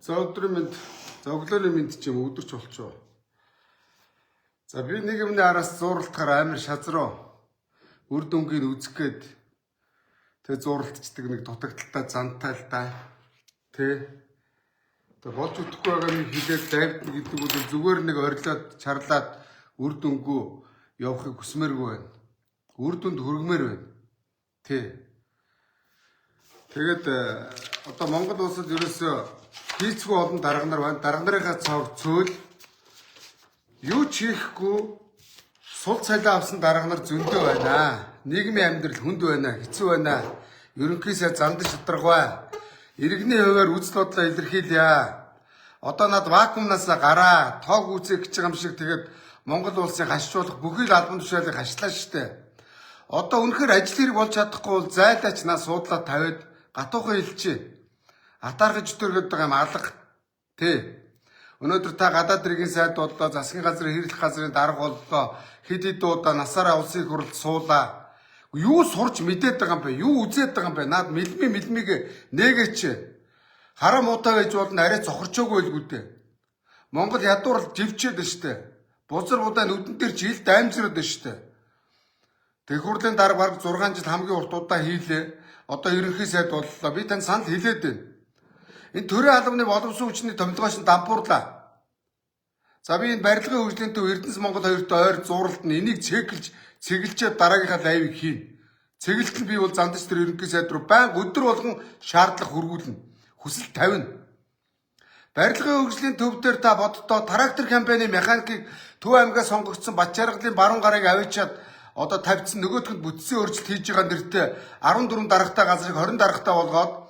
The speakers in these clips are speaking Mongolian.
За өдрийн мэнд, өглөөний мэнд ч юм өдөрч болчоо. За би нэг юмны араас зурлахаар амар шазруу үр дүнгийг үзэх гээд тэг зурлцдаг нэг дутагдaltaй зантай л да. Тэг болж өгөхгүй байгаа юм хилээд дайвд гэдэг бол зүгээр нэг орилоод чарлаад үр дүнгөө явахыг хүсмээргүй байна. Үр дүнд хүргэмээр байна. Тэгээд одоо Монгол улсад ерөөсөө хийцгүй олон дарга нар байна. Дарга нарынхаа цог цөөл юу ч хийхгүй сул цалин авсан дарга нар зөндөө байна. Нийгмийн амьдрал хүнд байна, хэцүү байна. Ерөнхийдөө зандаж шатрагваа. Иргэний хувьар үзэл бодлоо илэрхийлье. Одоо над вакуумнаас гараа, тоог үүсэх гэж байгаа юм шиг тэгээд Монгол улсыг хашчуулах бүхий л албан тушаалыг хашлаа штэ. Одоо үнэхээр ажил хэрэг болж чадахгүй бол зайлаач нас суудлаа тавиад гатуухан хэлчихэ. Атаархаж төргээд байгаа юм алга. Өнөөдөр та гадаад иргэн сайд боллоо, засгийн газрын хэрлэх газрын дарга боллоо. Хэд хэд удаа насаараа улсын хурлд суулаа. Юу сурч мэдээд байгаа юм бэ? Юу үзээд байгаа юм бэ? Наад мэлмиг нээгээч. Хараа муутай байж болно арай цохорчоогүй байлгүй дээ. Монгол ядуур живчээд байна штэ. Бузар будаа нүдэн дээр жил даймжраад байна штэ. Тэг хурлын дарга бараг 6 жил хамгийн урт удаа хийлээ. Одоо ерөнхий сайд боллоо. Би тань санал хэлээд байна. Энэ төрийн албаны боловсон хүчний томилгооч нь дампуурлаа. За би энэ барилгын хөгжлийн төв Эрдэнэс Монгол хоёртой ойр зууралд нь энийг цэглжээд дараагийнхаа лайвыг хийн. Цэглэлт нь би бол зандаж тэр ерөнхий сайд руу байнга өдөр болгон шаардлага хөргүүлнэ. Хүсэл тавина. Барилгын хөгжлийн төв дээр та боддоо трактор компани механикийг Төв аймгаас сонгогдсон Батчааргалын баруун гарыг авчиад одоо тавьсан нөгөөдгөнд бүтцийн өөрчлөлт хийж байгаа нэртэй 14 даргатай газрыг 20 даргатай болгоод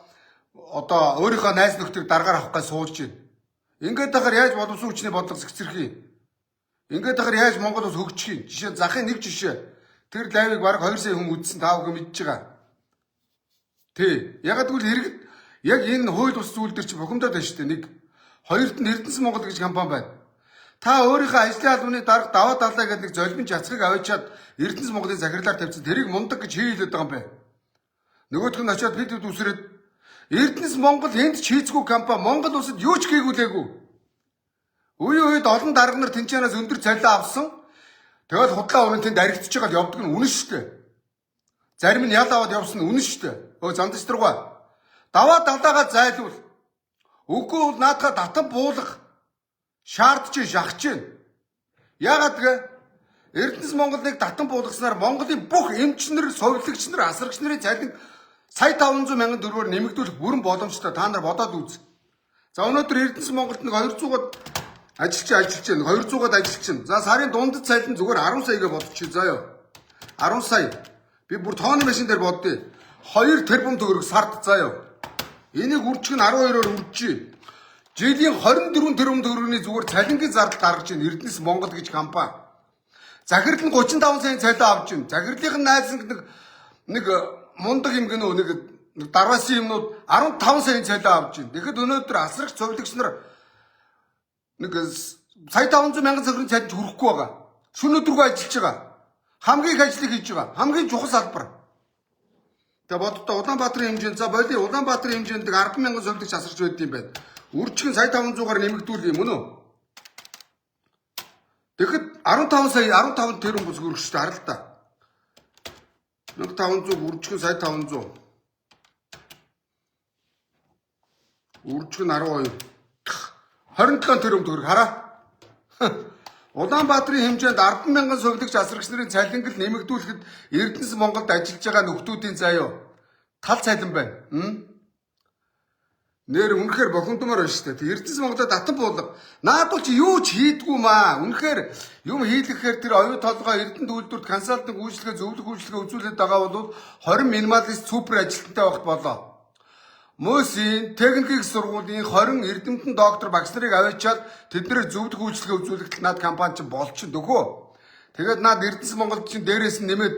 одоо өөрийнхөө найз нөхдөд даргаар авах гэж суулж байна. Ингээд дахаар яаж боловсон хүчний бодлого зэгцэрх юм? Ингээд дахаар яаж Монгол улс хөгжих юм? Жишээ захын нэг жишээ. Тэр лайвыг бараг 2 сая хүн үзсэн та бүхэн мэдж байгаа. Ягаад гэвэл иргэд яг энэ хууль бус зүйл дээр чи бухимдаад байна шүү дээ. Нэг хоёрт нь Эрдэнэс Монгол гэж компани байна. Та өөрийнхөө ажлын албаны дарга даваа далаа гэдэг нэг золбин жацхыг авчиад Эрдэнэс Монголын захирлаар тавьсан тэрийг мундаг гэж хийлээд байгаа юм байна. Нөгөөх нь очиод бид үсрээд Эрдэнэс Монгол энд ч хийцгүй компани Монгол улсад юу ч хийгүүлээгүй. Үеийн үед олон дарга нар тэнцэнээс өндөр цалин авсан. Тэгэл худлаа өрн тэнд аригдчихж байгаад явдаг нь үнэн шүү дээ. Зарим нь ял аваад явсан нь үнэн шүү дээ. Зандаж дургаа. Даваа далаагаа зайлуул. Үгүй бол наадхаа татан буулгах шаардж шахаж байна. Яагаад гэ Эрдэнэс Монголыг татан буулгаснаар Монголын бүх эмчнэр, совилогч нар, асрагч нарын цалин сая 500 мянган төгрөгөөр нэмэгдүүлэх бүрэн боломжтой. Та нар бодоод үз. За өнөөдөр Эрдэнэс Монголд нэг 200-аад ажилч байна. 200-аад ажилч байна. За сарын дундад цалин зүгээр 10 саягаа бодчих заяа. 10 сая. Би бүр тооны машин дээр бодъё. 2 тэрбум төгрөг сард заяа. Энийг үржих нь 12-оор үржиж. Жилийн 24 тэрбум төгрөгийн зүгээр цалингийн зардал гаргаж байна Эрдэнэс Монгол гэж компани. Захирал нь 35 сая цалин авч байна. Захирлын найз нэг мундаг юм гэнэ нэг дараасын юмнууд 15 сая цалин авч байна. Тэгэхэд өнөөдөр асрагч цовлогч нар нэг сая 500 мянган цагрын цалинж хүрэхгүй байгаа. Шөнө өдргөө ажиллаж байгаа. Хамгийн их ажлыг хийж байгаа. Хамгийн чухал салбар. Тэгээ боддоо Улаанбаатарын хэмжээнд за боли Улаанбаатарын хэмжээнд 10 мянган цовлогч асарч байд юм байна. Үржих нь сая 500-аар нэмэгдүүл юм уу? Тэгэхэд 15 тэрбум бүс хөрөх шүү дээ хараа л та. 1500 үржих нь сая 500. Үржих нь 12. 27 тэрбум төгрөг хараа. Улаанбаатарын хэмжээнд 10 мянган совилогч асрагч нарын цалингэл нэмэгдүүлэхэд Эрдэнэс Монголд ажиллаж байгаа нөхдүүдийн заяа тал цалин байна. Нэр үнэхээр бохомдмоор байна шүү дээ. Эрдэнэс Монголд татан буулга. Наадвал чи юу ч хийдгүү маа. Үнэхээр юм хийлгэхээр тэр оюу толгой Эрдэнэ үйлдвэрт консалтинг үйлчлэгээ зөвлөх үйлчлэгээ үзүүлээд байгаа бол 20 минималист супер ажилтнтай багт болоо. Мөсийн техникийн сургуулийн 20 эрдэмтэн доктор багш нарыг аваачаад тэднэр зөвлөх үйлчлэгээ үзүүлэхдээ над компани чинь болчихно дөхөө. Тэгээд над Эрдэнэс Монголд чинь дээрээс нь нэмээд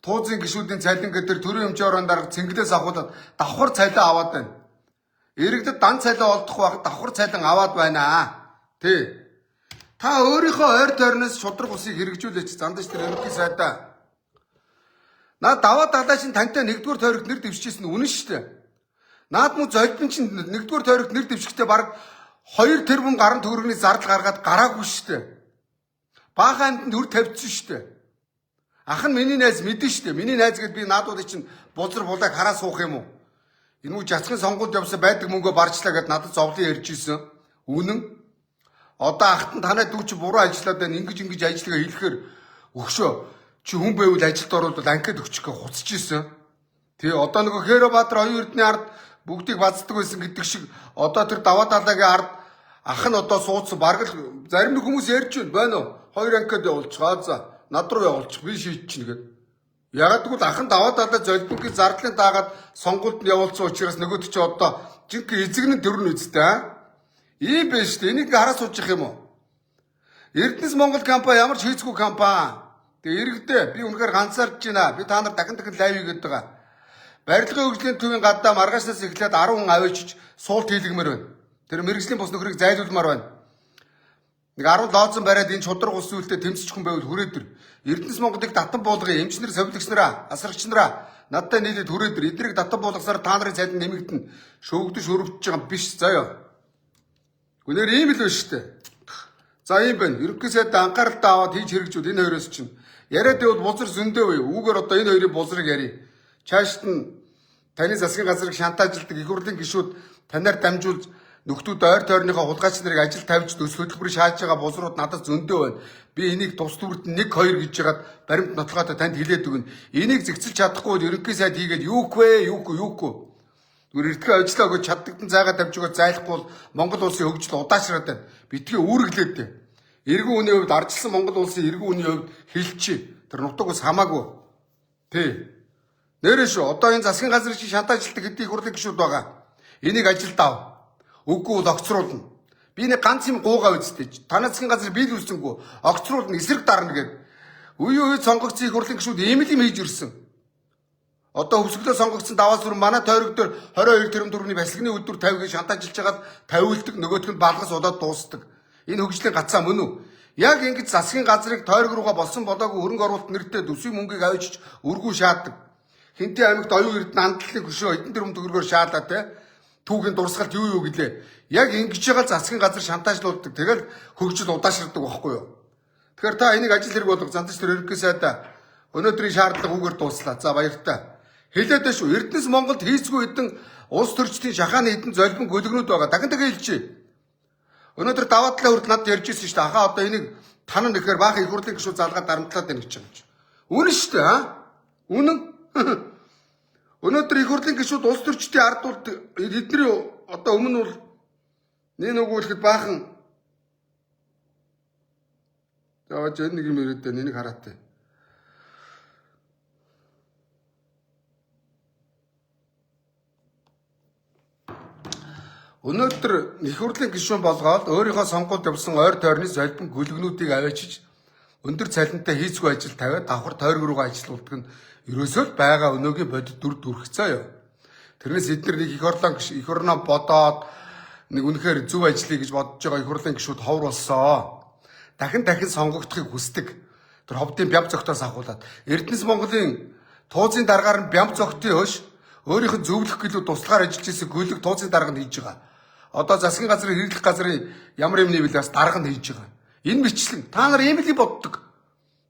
туузын гишүүдийн цалин гэдэг төрийн өмчийн орон дарга цэнгэлээс авахулаад давхар цалин аваад байна. Иргэдэд дан цалин олдох байх давхар цалин аваад байна. Та өөрийнхөө ойр тойрноос шудраг усыг хэрэгжүүлээч зандаж тэр ерөнхий сайдаа. Наад даваа далаа чинь тантай нэгдүгээр тойрогт нэр дэвшижсэн нь үнэн шүү дээ. Наад муу золбин чинь нэгдүгээр тойрогт нэр дэвшихтэй баг 2 тэрбум гаруй төгрөгийн зардал гаргаад гараагүй штэ. Баахан амтнд төр тавьчихсан штэ. Ах нь миний найз мэдэн штэ. Миний найз гэд би наадуудыг чинь бузар булааг хараа суух юм уу? Энэ үе жацхан сонгуульд явсан байдаг мөнгөө барчлаа гэд надад зовлон ярьж ирсэн. Үнэн. Одоо ахтан танай дүү чи буруу ажиллаад байна. Ингэж ажиллагаа хэлэхээр өгшөө. Чи хүн байвал ажилд орвол анкет өгчих гэж хуцж ирсэн. Тэгээ одоо нөгөө Хэробаатар оюун эрдний ард бүгдийг бацдаг байсан гэдэг шиг одоо тэр даваа далаагийн ард ах нь одоо суудсан бараг л зарим нэг хүмүүс ярьж байна уу? 2 анкет явуулчихаа за над руу явуулчих би шийдчихнэ гэд. Ягаад гэвэл ах нь даваа далаа золбингийн зардлын даагаад сонгуульд нь явуулсан учраас нөгөөд чи одоо жинхэнэ эзэгнэн төрн үсттэй. Ийм биш үү? Энийг хараа суучих юм уу? Эрдэнэс Монгол компани ямар ч хийцгүй компани. Тэгээ иргэдээ би үнэхээр ганцаарч байна. Би та нар дахин лайв хийгээд байгаа. Барилгын хөгжлийн төвийн гадаа маргаашнаас эхлээд 10 хүн аваачиж суулт хийлгэмээр байна. Тэр мэрэгжлийн бус нөхрийг зайлуулмаар байна. Нэг 10 лооцсон бариад энэ чудраг ус үлдээ тэмцэж хүн байвал хүрээдэр. Эрдэнэс Монголыг татан буулгын эмчнэр, совилогч нараа, асрагч нараа надтай нийлээд хүрээдэр. Эднийг татан буулгасаар та нарын цайд нэмэгдэн шөөгдөж өрөвдөж байгаа биш заяа. Гүнээр ийм л байна шүү дээ. За ийм байна. Ерөнхий сайд анхааралтай аваад хийж хэрэгжүүл энэ хоёроос чинь. Яриад байвал бузар зөндөө вэ. Үүгээр одоо энэ хоёрын бузрыг ярий. Чаашд нь таны засгийн газрыг шантажладаг их хурлын гишүүд танаар дамжуулж нөхдүүд ойр тойрныхоо хулгайч нарыг ажил тавьж төс хөтөлбөрийг шааж байгаа бузрууд надад зөндөө байна. Би энийг тус дүрд 1 2 гэж яагаад баримт нотлоготой танд хэлээд өгнө. Энийг зэгцэлж чадахгүй бол ерөнхий сайд хийгээд юух вэ? Зүгээр эртгээ ажиллаа өгч чаддагдан зайгаа тавьж өгөө зайлахгүй бол Монгол улсын хөгжил удаашраад байна. Битгий үүргэлээд дээ. Иргэн үний хувьд арчилсан Монгол улсын иргэн үний хувьд хэлчихэ. Тэр нутаг ус хамаагүй. Тий. Нэрээ шүү. Одоо энэ засгийн газрын чинь шантажлалт хэдий хурлын гишүүд байгаа. Энийг ажилд ав. Үгүй бол огцруулна. Би нэг ганц юм гуугаа үздэй. Танай засгийн газар бий л үлсэнгүү. Огцруулна, эсрэг дарна гэд. Үе сонгогдсон их хурлын гишүүд ийм л юм хийж ирсэн. Одоо хөвсгөлөө сонгогдсон даваас бүр манай тойрог дээр 22 тэрбум төгрөгийн баслагны үйлдвэр 50 гэж шантажлж хагаад тавиулдаг, нөгөөх нь балгас удаад дуусдаг. Энэ хөгжлийн гацаа мөн үү? Яг ингэж засгийн газрыг тойрог руугаа болсон болоогүй хөрөнгө оруулалт нэртэй төсвийн мөнгийг авчиж өргүү шаадаг. Хинтээ аймагт оюун эрдэнэ хандлалын хөшөө хэдэн тэрбум төгрөгөөр шаалаа те. Түүхийн дурсгалт юу гэлээ. Яг ингэж байгаа засгийн газар шантажлуулдаг. Тэгэл хөгжил удаашрдаг байхгүй юу? Тэгэхээр та энийг ажил хэрэг болгох занцч төр ерөнхий сайдаа өнөөдрийн шаардлага үгээр дууслаа. За баяртай. Хэлээд шүү. Эрдэнэс Монголд хийцгүй хэдэн улс төрчдийн шахааны хэдэн золбин гөлгнүүд байгаа. Дахин хэлчихье. Өнөөдөр даваа талаа хүрд надад ярьж ирсэн шүү дээ. Ахаа одоо энийг танан нэхээр баахан их хурлын гишүүд залгаад дарамтлаад байна гэж байгаа юм. Үнэн шүү дээ, Үнэн. Өнөөдөр их хурлын гишүүд улс төрчдийн ард улд эдний одоо өмнө бол нэг өгүүлэхэд баахан зааж нэг юм ирээд байна. Энийг хараатай. Өнөөдөр их хурлын гишүүн болгоод өөрийнхөө сонгуульд явсан ойр тойрны золбин гөлгнүүдийг аваачиж өндөр цалинтай хийцгүй ажил тавиад давхар тойрог руугаа ажилуулдаг нь ерөөсөө байгаа өнөөгийн бодит дүр төрхцөө юу. Тэрнээс эдгээр нэг их орноо бодоод нэг үнэхээр зөв ажиллая гэж бодож байгаа их хурлын гишүүд ховор болсоо. Дахин сонгогдохыг хүсдэг. Тэр ховдын бям зөгтөөс ахуулаад Эрдэнэс Монголын туузын даргаар нь бям зөгтөй хөөш өөрийнх нь зөвлөх гэлүү туслагаар ажиллаж исэн гөлөг туузын дарга нь хийж байгаа. Одоо засгийн газрын хэрэглэх газрын ямар юм нэвэл бас дарга нь хийж байгаа. Энэ бичлэн та нар ийм л боддог.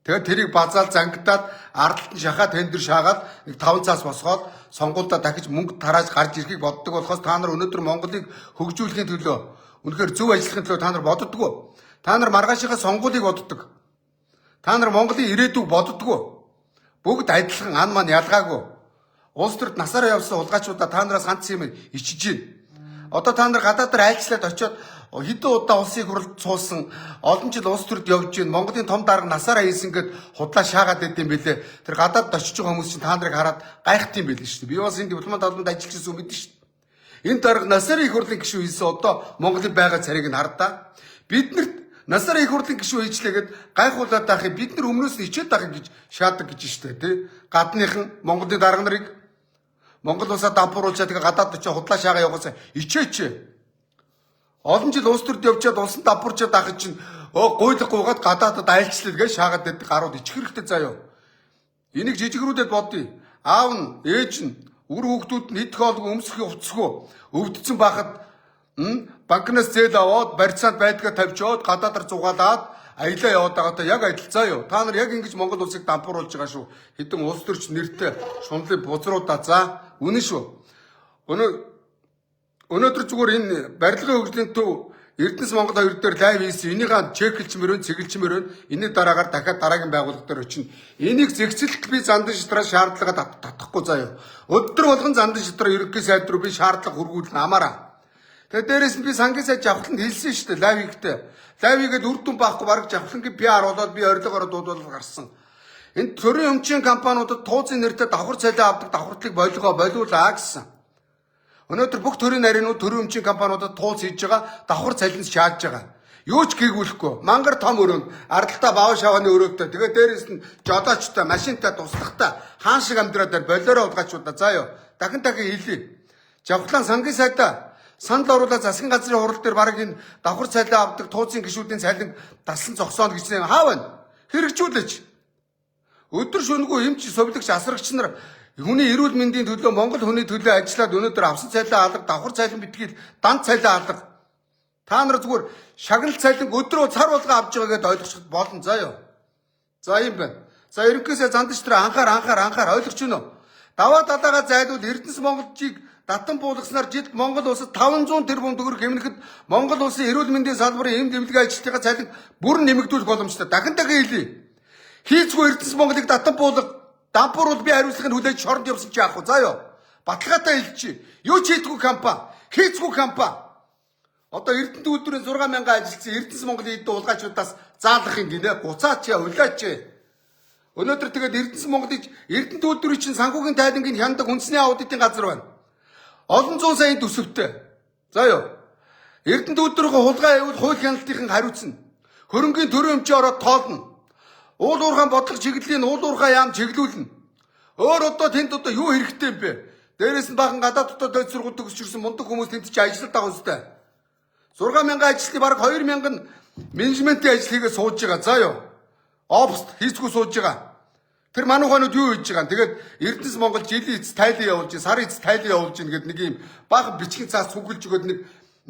Тэгээд тэрийг базаал зангидаад ардталт нь шахаад тендер шаагаад нэг 5 цаас босгоод сонгуульдаа дахиж мөнгө тарааж гарч ирэхийг боддог болохоос та нар өнөөдөр Монголыг хөгжүүлэхийн төлөө үнэхээр зөв ажиллахын төлөө та нар боддоггүй. Та нар маргаашийнхаа сонгуулийг боддог. Та нар Монголын ирээдүйг боддоггүй. Бүгд адилхан ан маань ялгаагүй. Улс төрд насаараа явсан хулгайчуудаа та нараас ганц юм ичиж байна. Одоо та нар гадаадаар айлчлаад очиод хэдэн удаа улсын хурлд суусан олон жил улс төрд явж гин Монголын том дарга насаараа хийсэн гэд худлаа шаагаад байд юм бэлээ. Тэр гадаад очиж байгаа хүмүүс чинь та нарыг хараад гайхт юм бэлээ шүү дээ. Би бас энэ дипломат албанд ажиллаж байсан мэдэн шүү дээ. Энэ дарга насаараа их хурлын гишүүн хийсэн одоо Монголын байгаа царийг нь хардаа. Биднэрт насаараа их хурлын гишүүн хийчлээгээд гайхуулаад байхыг бид нар өмнөөс нь ичээд байхыг гэж шаадаг гэж шүү дээ. Тэ гадныхан Монголын дарга нарыг Монгол улсаа дампууруулчаад тэгээ гадаад очиж худлаа шаагаа явахаас ичээч. Олон жил улс төрд явчаад улсын дампуурчаад ахад чинь гуйлгуугаад гадаадад айлчлал гэж шаагаад байдаг гарууд ичих хэрэгтэй заяа. Энийг жижигрүүдэд бодъё. Аав нь, ээж нь, үр хүүхдүүд нь хэд хоолгүй өмсөх хувцсгүй өвдсөн байхад банкнаас зээл аваад барьцаанд байдгаа тавьчоод гадаадаар зугаалаад аялаа яваад байгаатай яг адил заа юу. Та нар яг ингэж Монгол улсыг дампууруулж байгаа шүү. Хэдэн улс төрч нэртэй шунлын бузруудаа за үнэн шүү. Өнөөдөр зүгээр энэ барилгын хөгжлийн төв Эрдэнэс Монгол хоёр дээр лайв хийсэн. Энийгээ чеклж мөрөн, цэглэж мөрөн. Энэний дараагаар дахиад дараагийн байгууллага дээр очино. Энийг зэгцэлт би зандан шатраа шаардлага татахгүй заяа. Өдөр болгон зандан шатраа ерөнхий сайд руу би шаардлага хургуулна амаараа. Тэгээ дээрээс нь би сангийн сайд жавхланд хэлсэн шүү дээ лайв хийхдээ. Лайв хийгээд үр дүн байхгүй бараг жавхлангийн PR болоод би орилгоороо дуудвал гарсан. Энд төрийн өмчийн компаниудад тууцын нэртэй давхар цалин авдаг давхартлыг болиулаа гэсэн. Өнөөдөр бүх төрийн нарийнууд төрийн өмчийн компаниудад туулц хийж байгаа давхар цалинс шааж байгаа. Юу ч гээгүүлэхгүй. Мангар том өрөөнд ардалтаа баав шавааны өрөөтэй. Тэгээ дээрээс нь жолоочтой, машинтай, туслахтай хаан шиг амьдраад болоороо удгаачуудаа заа юу. Дахин хэлье. Жавхлан сангийн сайдаа санал оруулаад засгийн газрын хурал дээр бараг энэ давхар цалин авдаг тууцын гишүүдийн цалин таслан зогсооно гэж хаа байна? Хэрэгжүүлээч. Өдөр шөнөгүй эмч совлогч асрагч нар хүний эрүүл мэндийн төлөө Монгол хүний төлөө ажиллаад өнөөдөр авсан цалин алга, давхар цалин битгий данд цалин алга. Та нар зүгээр шагнал цалин өдрөө цар булгаа авч байгаа гэдээ ойлгох болно заа юу. За юм байна. За ерөнхийдөө зандч тэр анхаар ойлгож байна уу? Даваа далаагаа зайлуул Эрдэнэс Монголчийг татан буулгаснаар жилд Монгол улсад 500 тэрбум төгрөг хэмнэхэд Монгол улсын эрүүл мэндийн салбарын эм дэмлэгийн ажилтнуудын цалин бүрэн нэмэгдүүлэх боломжтой. Дахин хэлье. Хийцгүй Эрдэнэс Монголыг татан буулга дампууруул би хариуцлагыг хүлээж шоронд явсан чи яах вэ? Заа юу. Баталгаатай хэлчих. Юу ч хийдгүй компани, хийцгүй компани. Одоо Эрдэнэт үйлдвэрийн 6000 ажилтсан Эрдэнэс Монголын эд улгаачудаас заалах юм гинэ. Буцаач яа, улаач. Өнөөдөр тэгээд Эрдэнэс Монголыг Эрдэнэт үйлдвэрийн чинь санхүүгийн тайлангийн хяндаг үндэсний аудитын газар байна. Олон зуун саяын төсөвтэй. За юу. Эрдэнэт үйлдвэрийн хулгай явуул хууль хяналтын хариуцна. Хөрөнгийн төрийн өмчөөр ороод тоолно. Уул уурхайн бодлого чиглэлийн уул уурхай яам чиглүүлнэ. Өөр одоо тэнд одоо юу хэрэгтэй юм бэ? Дээрээс нь бахан гадаад дотоод дэд сургууль төгсчихсэн мундаг хүмүүс тэнд чи ажиллаад байгаа үстэй. 6000 ажилтны бараг 2000 нь менежментийн ажил хийгээ сууж байгаа. За юу. Офст хийцгүй сууж байгаа. Тэр мануханууд юу хийж байгаа юм? Тэгээд Эрдэнэс Монгол жилийн эц тайлан явуулж, сарын эц тайлан явуулж гэдэг нэг юм бахан бичгийн цаас сүгэлж өгөөд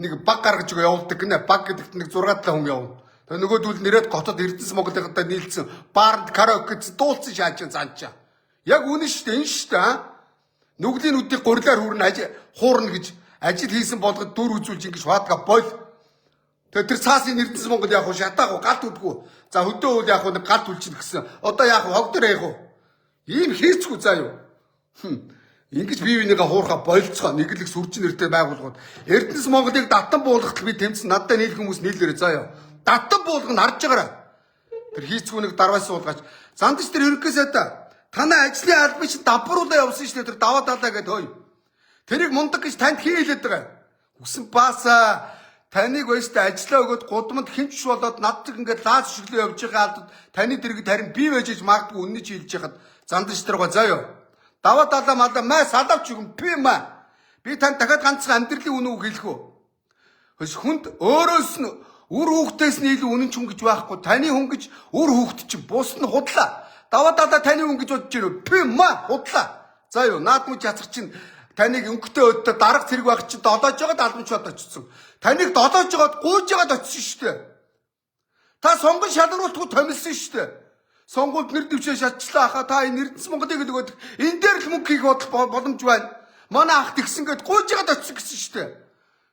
нэг баг гаргаж өгөө явуулдаг гинэ. Баг гэдэгт нэг 6-7 хүн явна. Тэгээ нөгөөдөл нэрэд готод Эрдэнэс Монголынхаа нийлсэн баард караоке дуулсан шаажин занчаа. Яг үнэн шүү дээ, энэ шүү дээ. Нүглийн үдийг гурилаар хуурна гэж ажил хийсэн болгоод дүр үзүүлж ингэж хаадга бол. Тэгээ тэр цаасын Эрдэнэс Монгол яг шатаах галт үдгүү. За хөдөө үл яг галт үлчинэ гэсэн. Одоо яг хогдор яах вэ? Ийм хийцгүй заа юу. Ингэж бие бинийгээ хуурхаа болцгоо нэг л их сүржин нэртэй байгууллагууд. Эрдэнэс Монголыг татан буулгахад би тэмцэн надад нийлэх хүмүүс нийлээрээ заа юу. Татан буулганд харж байгаарай. Тэр хийцгүй нэг дарваас суулгаач. Зандч тэр ерөнхий сайдаа танай ажлын албан чинь дампууруулаа явсан шүү дээ. Тэр даваа далаа гэдэг хой. Тэрийг мундаг гэж танд хийлээд байгаа. Үсэн баасаа таныг өстө ажиллаа өгөөд гудамд хэмч болоод над шиг ингээд лаас шиглээ явж байгаа алдад таны дэргэд харин бий байж магадгүй үнэн чи хэлж яхад зандч тэр гоо заа юу. Даваа далаа малаа маа салавч юм би маа. Би танд дахиад ганцхан амьдралын үнэ үг хэлэх үү. Хөөс хүнд өөрөөс нь үр хүүхдээс нь илүү үнэн ч хүн гэж байхгүй. Таны хүн гэж үр хүүхд чинь бус нь худлаа. Даваа далаа таны хүн гэж бодож байна. Би ма худлаа. За юу наадмын чацар чинь таныг өнгөтэй өдөө дарга зэрэг байх чинь долоож байгаад алмчууд очсон. Таныг долоож байгаад гуйж байгаад очсон шүү дээ. Та сонгон шалгаруултгүй томилсон шүү дээ. Сонгуульд нэр дэвшээ шатчлаа хаа та энэ Эрдэнэс Монголыг өгөөд энэ дээр л мөнгө хийх боломж байна. Манай ах тэгсэн гээд гуйж байгаад очсон гэсэн шүү дээ.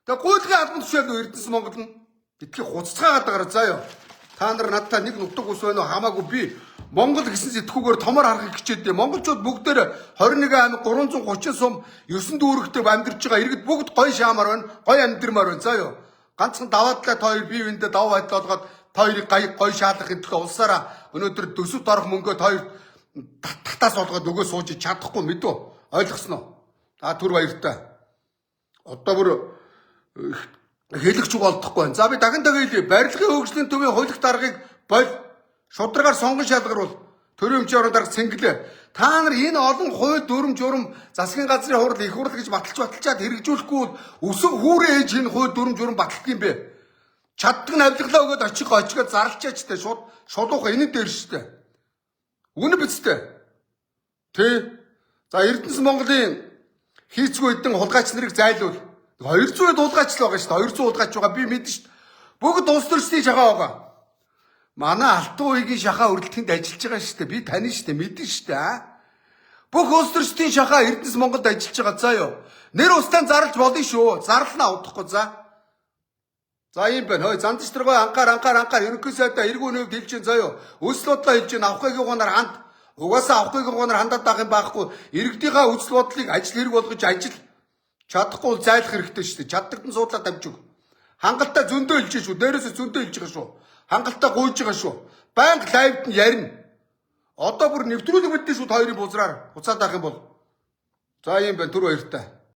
Тэгээ гуйлгын албан тушаал Эрдэнэс Монгол нь битгий хуццгаагаад байгаа заа юу. Та нар надтай нэг нутаг ус байна уу хамаагүй би Монгол гэсэн сэтгүүгээр томор харахыг хичээдээ. Монголчууд бүгдээр 21 аймаг 330 сум 9 дүүрэгтэй амьдарч байгаа. Иргэд бүгд гоё шаамаар байна. Гоё амьдрмаар байна заа юу. Ганцхан даваадлаа та хоёр бие биендээ даваа байдал болгоод та хоёрыг гоё шаалгахын төлөө улсаараа өнөөдөр төсөвт орох мөнгөө та хоёр татаас болгоод өгөө сууж чадахгүй мэдв. Ойлгосноо? Та түр баяртай. Одоо бүр хэлэгч болдохгүй байна. За би дахин хэлье. Барилгын хөгжлийн төвийн хууль даргыг боль шударгаар сонгон шалгаруул төрийн өмчийн орон дарга цэнгэлээ. Та нар энэ олон хууль дүрм журм засгийн газрын хурал их хурал гэж баталчаад хэрэгжүүлэхгүй өсөв хүүрээ ээж энэ хууль дүрм журм баталдаг юм бэ? Чаддаг нь авилгалаа өгөөд очиод зарлчаач тэ шулуух энэ дээр штэ. Үнэ биз дээ. Тэ. За Эрдэнэс Монголын хийцгүй хэдэн хулгайч нарыг зайлуул. 200 дуулгаач л байгаа шүү дээ. 200 дуулгаач байгаа. Би мэдэн шүү дээ. Бүгд улс төрчдийн шахаа байгаа. Манай Алтан уугийн шахаа өрөлтөнд ажиллаж байгаа шүү дээ. Би тань шүү дээ. Мэдэн шүү дээ. Бүх улс төрчдийн шахаа Эрдэнэс Монголд ажиллаж байгаа. За юу. Нэр устан зарлж болно шүү. Зарлнаа удахгүй за. За юм байна. Хөөе занч тэргой ангаар. Ерөнхий сайдаа эргүүн хувьд хэлж чинь за юу. Өсөл бодлоо хэлж чинь авахгүйгийн гоноор ханд. Угаасаа авахгүйгийн гоноор хандаад байх юм байхгүй. Иргэдийнхаа өсөл бодлыг ажил хэрэг болгож ажил чадахгүй бол зайлах хэрэгтэй шүү дээ. Чаддагтан суудлаа тавьж өг. Хангалттай зөндөө хэлж шүү. Дээрээсээ зөндөө хэлж байгаа шүү. Хангалттай гуйж байгаа шүү. Банк лайвд нь ярина. Одоо бүр нэвтрүүлэг мэдэн шүү хоёрын бузраар. Буцаад авах юм бол. За юм байна. Түр баяртай.